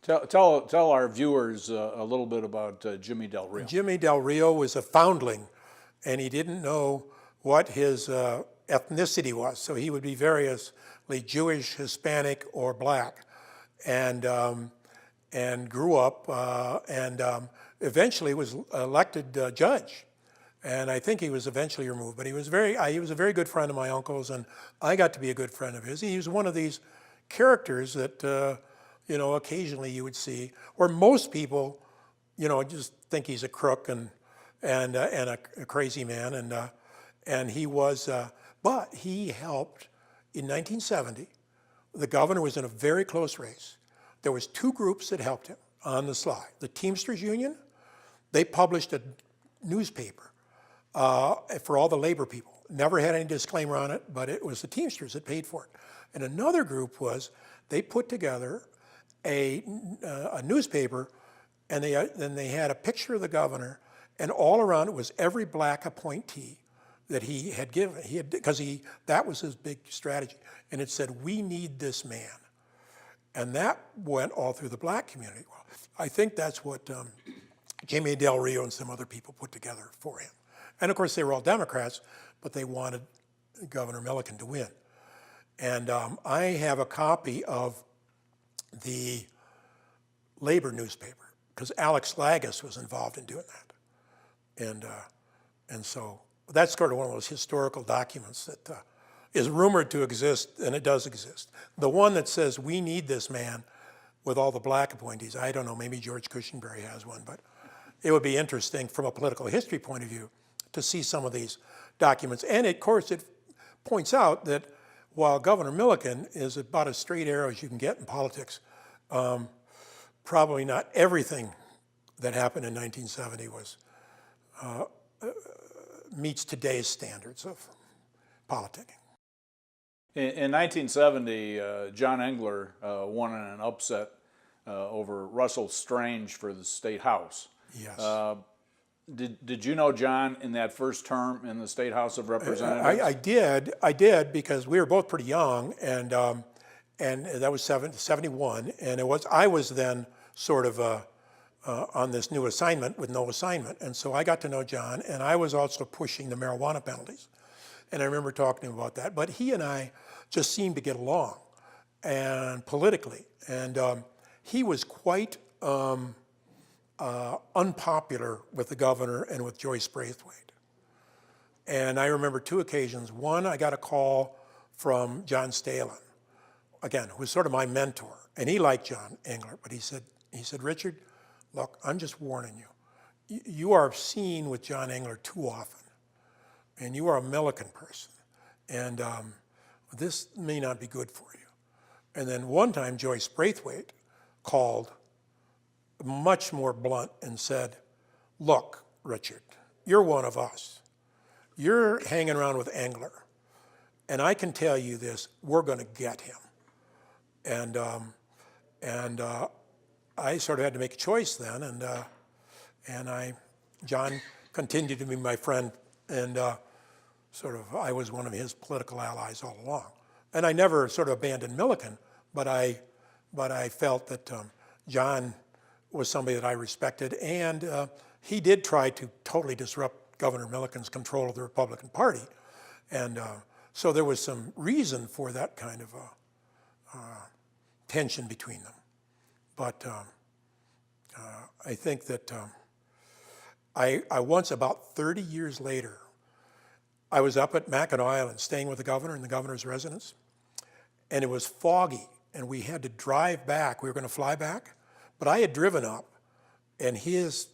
Tell our viewers a little bit about Jimmy Del Rio. Jimmy Del Rio was a foundling, and he didn't know what his ethnicity was. So he would be variously Jewish, Hispanic, or black, and grew up and eventually was elected judge. And I think he was eventually removed, but he was a very good friend of my uncle's, and I got to be a good friend of his. He was one of these characters that occasionally you would see, where most people, just think he's a crook and a crazy man, and he was, but he helped in 1970. The governor was in a very close race. There was two groups that helped him on the slide. The Teamsters Union, they published a newspaper for all the labor people. Never had any disclaimer on it, but it was the Teamsters that paid for it. And another group was, they put together a newspaper, and then they had a picture of the governor, and all around it was every black appointee that he had given. Because that was his big strategy. And it said, "We need this man." And that went all through the black community. Well, I think that's what Jimmy Del Rio and some other people put together for him. And of course, they were all Democrats, but they wanted Governor Milliken to win. And I have a copy of the labor newspaper, because Alex Lagas was involved in doing that. And so that's sort of one of those historical documents that is rumored to exist, and it does exist. The one that says, "We need this man," with all the black appointees, I don't know, maybe George Cushionberry has one, but it would be interesting from a political history point of view to see some of these documents. And of course, it points out that while Governor Milliken is about as straight arrow as you can get in politics, probably not everything that happened in 1970 meets today's standards of politicking. In 1970, John Engler won in an upset over Russell Strange for the State House. Yes. Did you know John in that first term in the State House of Representatives? I did, because we were both pretty young, and that was 71, and I was then sort of on this new assignment with no assignment, and so I got to know John, and I was also pushing the marijuana penalties, and I remember talking to him about that. But he and I just seemed to get along, and politically, and he was quite unpopular with the governor and with Joyce Braithwaite. And I remember two occasions. One, I got a call from John Stalin, again, who was sort of my mentor, and he liked John Engler, but he said, "Richard, look, I'm just warning you. You are seen with John Engler too often, and you are a Milliken person, and this may not be good for you." And then one time, Joyce Braithwaite called, much more blunt, and said, "Look, Richard, you're one of us. You're hanging around with Engler, and I can tell you this, we're going to get him." And I sort of had to make a choice then, and John continued to be my friend, and I was one of his political allies all along. And I never sort of abandoned Milliken, but I felt that John was somebody that I respected, and he did try to totally disrupt Governor Milliken's control of the Republican Party, and so there was some reason for that kind of tension between them. But I think that I once, about 30 years later, I was up at Mackinac Island staying with the governor in the governor's residence, and it was foggy, and we had to drive back. We were going to fly back, but I had driven up, and his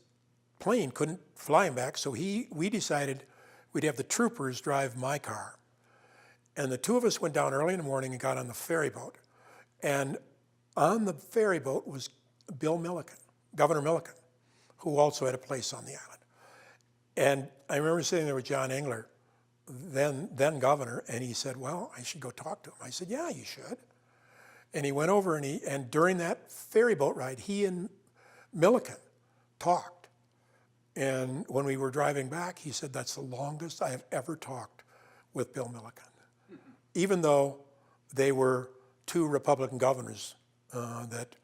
plane couldn't fly him back, so we decided we'd have the troopers drive my car. And the two of us went down early in the morning and got on the ferry boat. And on the ferry boat was Bill Milliken, Governor Milliken, who also had a place on the island. And I remember sitting there with John Engler, then governor, and he said, "Well, I should go talk to him." I said, "Yeah, you should." And he went over, and during that ferry boat ride, he and Milliken talked. And when we were driving back, he said, "That's the longest I have ever talked with Bill Milliken." Even though they were two Republican governors that,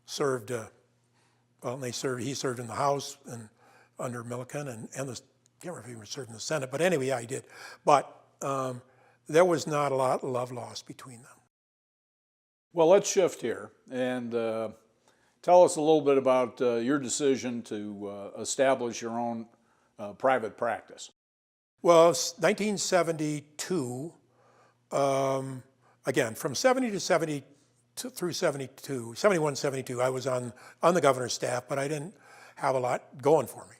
served, he served in the House and under Milliken, and the, I can't remember if he was served in the Senate, but anyway, yeah, he did. But there was not a lot of love lost between them. Well, let's shift here and tell us a little bit about your decision to establish your own private practice. Well, 1972, again, from 70 to 70 through 72, 71, 72, I was on the governor's staff, but I didn't have a lot going for me.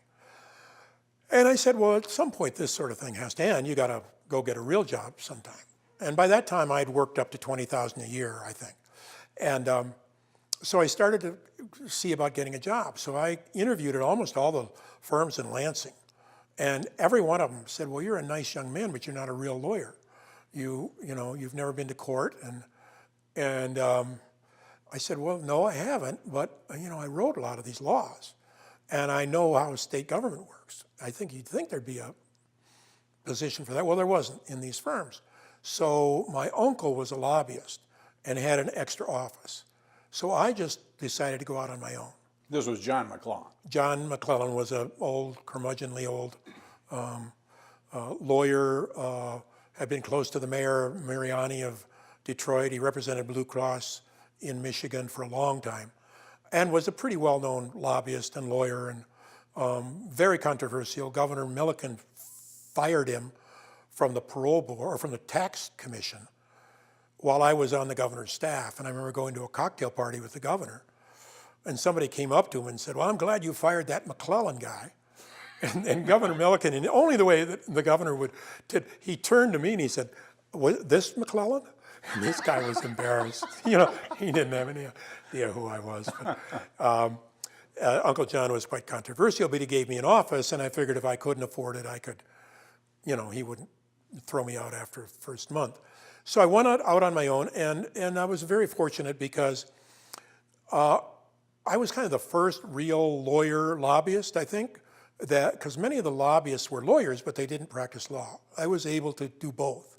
And I said, well, at some point this sort of thing has to end. You got to go get a real job sometime. And by that time, I'd worked up to $20,000 a year, I think. And so I started to see about getting a job. So I interviewed at almost all the firms in Lansing. And every one of them said, well, you're a nice young man, but you're not a real lawyer. You've never been to court. And I said, well, no, I haven't, but I wrote a lot of these laws. And I know how state government works. I think you'd think there'd be a position for that. Well, there wasn't in these firms. So my uncle was a lobbyist and had an extra office. So I just decided to go out on my own. This was John McLellan. John McLellan was an old, curmudgeonly old lawyer, had been close to the mayor, Mariani of Detroit. He represented Blue Cross in Michigan for a long time and was a pretty well-known lobbyist and lawyer and very controversial. Governor Milliken fired him from the parole board or from the tax commission while I was on the governor's staff. And I remember going to a cocktail party with the governor, and somebody came up to him and said, well, I'm glad you fired that McLellan guy. And Governor Milliken, and only the way that the governor he turned to me and he said, was this McLellan? And this guy was embarrassed. He didn't have any idea who I was. But, Uncle John was quite controversial, but he gave me an office, and I figured if I couldn't afford it, I could, he wouldn't throw me out after the first month. So I went out on my own, and I was very fortunate because I was kind of the first real lawyer lobbyist, I think, because many of the lobbyists were lawyers, but they didn't practice law. I was able to do both.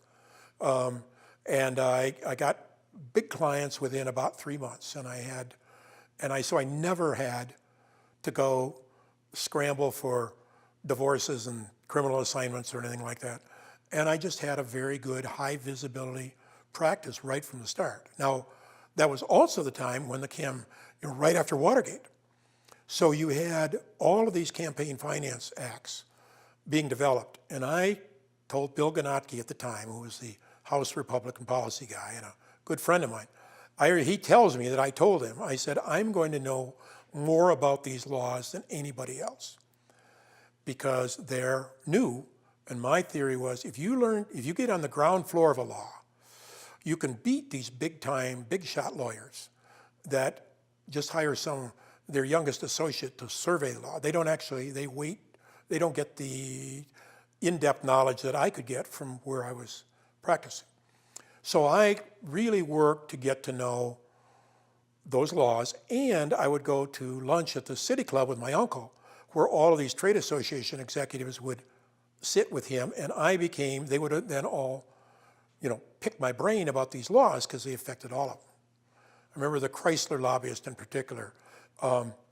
And I got big clients within about 3 months, so I never had to go scramble for divorces and criminal assignments or anything like that. And I just had a very good high visibility practice right from the start. Now, that was also the time when right after Watergate. So you had all of these campaign finance acts being developed. And I told Bill Ganotke at the time, who was the House Republican policy guy and a good friend of mine, he tells me that I told him, I said, I'm going to know more about these laws than anybody else because they're new. And my theory was if you get on the ground floor of a law, you can beat these big shot lawyers that just hire their youngest associate to survey the law. They don't get the in-depth knowledge that I could get from where I was practicing. So I really worked to get to know those laws, and I would go to lunch at the City Club with my uncle, where all of these trade association executives would sit with him, and they would then all, pick my brain about these laws because they affected all of them. I remember the Chrysler lobbyist in particular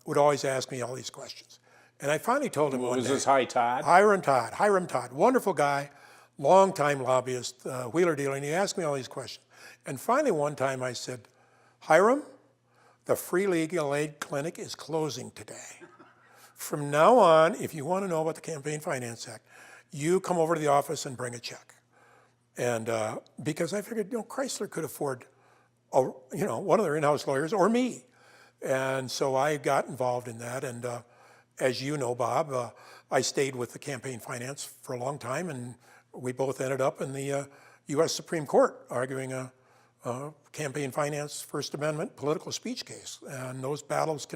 would always ask me all these questions. And I finally told him one day. Was this Todd? Hiram Todd, wonderful guy, long-time lobbyist, wheeler dealer, and he asked me all these questions. And finally one time I said, Hiram, the free legal aid clinic is closing today. From now on, if you want to know about the Campaign Finance Act, you come over to the office and bring a check. And because I figured, Chrysler could afford, one of their in-house lawyers or me. And so I got involved in that. And as you know, Bob, I stayed with the campaign finance for a long time, and we both ended up in the U.S. Supreme Court arguing a campaign finance First Amendment political speech case. And those battles